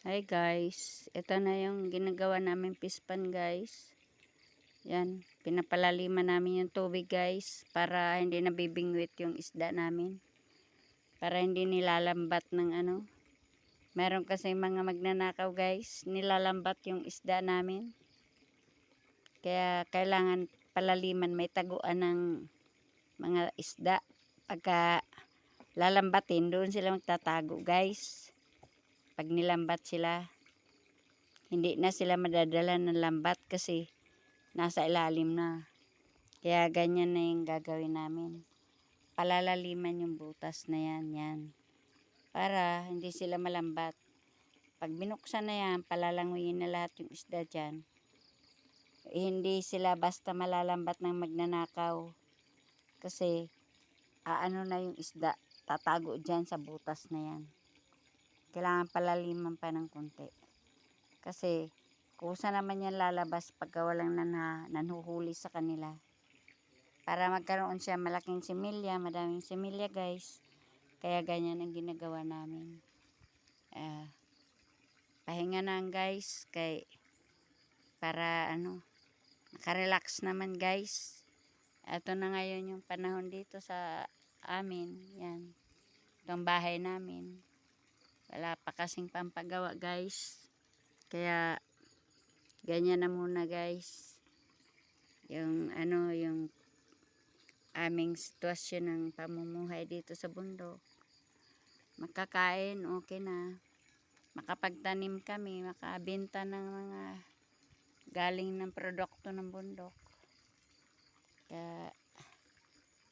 Hi guys, ito na yung ginagawa namin pispan guys. Yan, pinapalaliman namin yung tubig guys para hindi nabibingwit yung isda namin. Para hindi nilalambat ng ano. Meron kasi mga magnanakaw guys, nilalambat yung isda namin. Kaya kailangan palaliman, may taguan ng mga isda. Pagka lalambatin, doon sila magtatago guys. Pag nilambat sila, hindi na sila madadala ng lambat kasi nasa ilalim na. Kaya ganyan na yung gagawin namin. Palalaliman yung butas na yan. Para hindi sila malambat. Pag binuksan na yan, palalanguyin na lahat yung isda dyan. Hindi sila basta malalambat ng magnanakaw. Kasi aano na yung isda. Tatago dyan sa butas na yan. Kailangan palaliman pa ng konti. Kasi kusa naman yan lalabas pagka walang nanhuhuli sa kanila. Para magkaroon siya malaking similya, madaming similya guys. Kaya ganyan ang ginagawa namin. Pahinga na guys. Para nakarelax naman guys. Ito na ngayon yung panahon dito sa amin. Yan. Itong bahay namin. Wala pa kasing pampagawa guys. Kaya ganyan na muna guys. Yung aming sitwasyon ng pamumuhay dito sa bundok. Makakain, okay na. Makapagtanim kami, makabenta ng mga galing ng produkto ng bundok. Kaya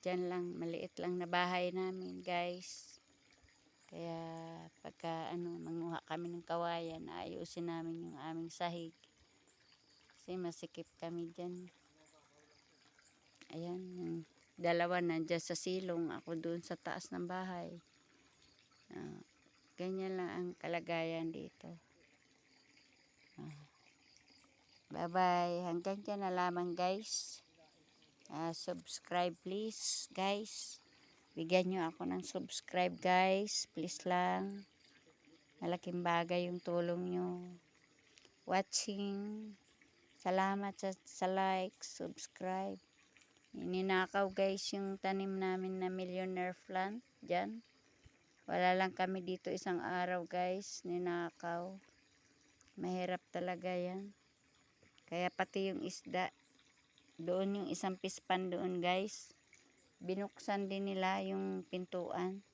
dyan lang, maliit lang na bahay namin guys. Kaya pagka manguha kami ng kawayan, ayusin namin yung aming sahig. Kasi masikip kami dyan. Ayan, yung dalawa nandiyan sa silong, ako doon sa taas ng bahay. Ganyan lang ang kalagayan dito. Bye bye, hanggang dyan na lamang guys. Subscribe please guys. Bigyan nyo ako ng subscribe guys, please lang. Malaking bagay yung tulong nyo. Watching. Salamat sa like, subscribe. Ninakaw guys yung tanim namin na millionaire plant dyan. Wala lang kami dito isang araw guys, ninakaw. Mahirap talaga yan. Kaya pati yung isda, doon yung isang pispan doon guys. Binuksan din nila yung pintuan.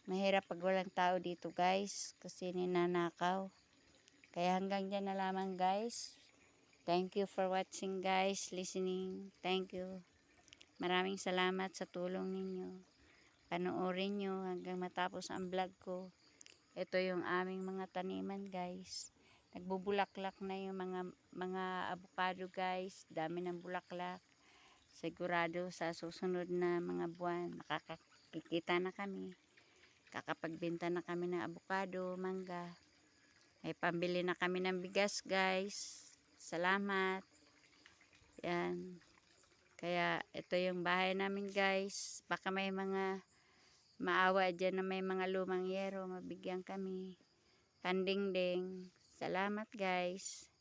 Mahirap pag walang tao dito guys, kasi ninanakaw. Kaya hanggang dyan na lamang guys. Thank you for watching guys, listening. Thank you. Maraming salamat sa tulong ninyo. Panoorin nyo hanggang matapos ang vlog ko. Ito yung aming mga taniman guys. Nagbubulaklak na yung mga avocado guys. Dami ng bulaklak. Sigurado sa susunod na mga buwan makakikita na kami. Kakapagbenta na kami ng avocado, mangga. May pambili na kami ng bigas guys. Salamat. Yan. Kaya ito yung bahay namin guys. Baka may mga maawa dyan na may mga lumang yero. Mabigyan kami. Pandingding. Salamat guys.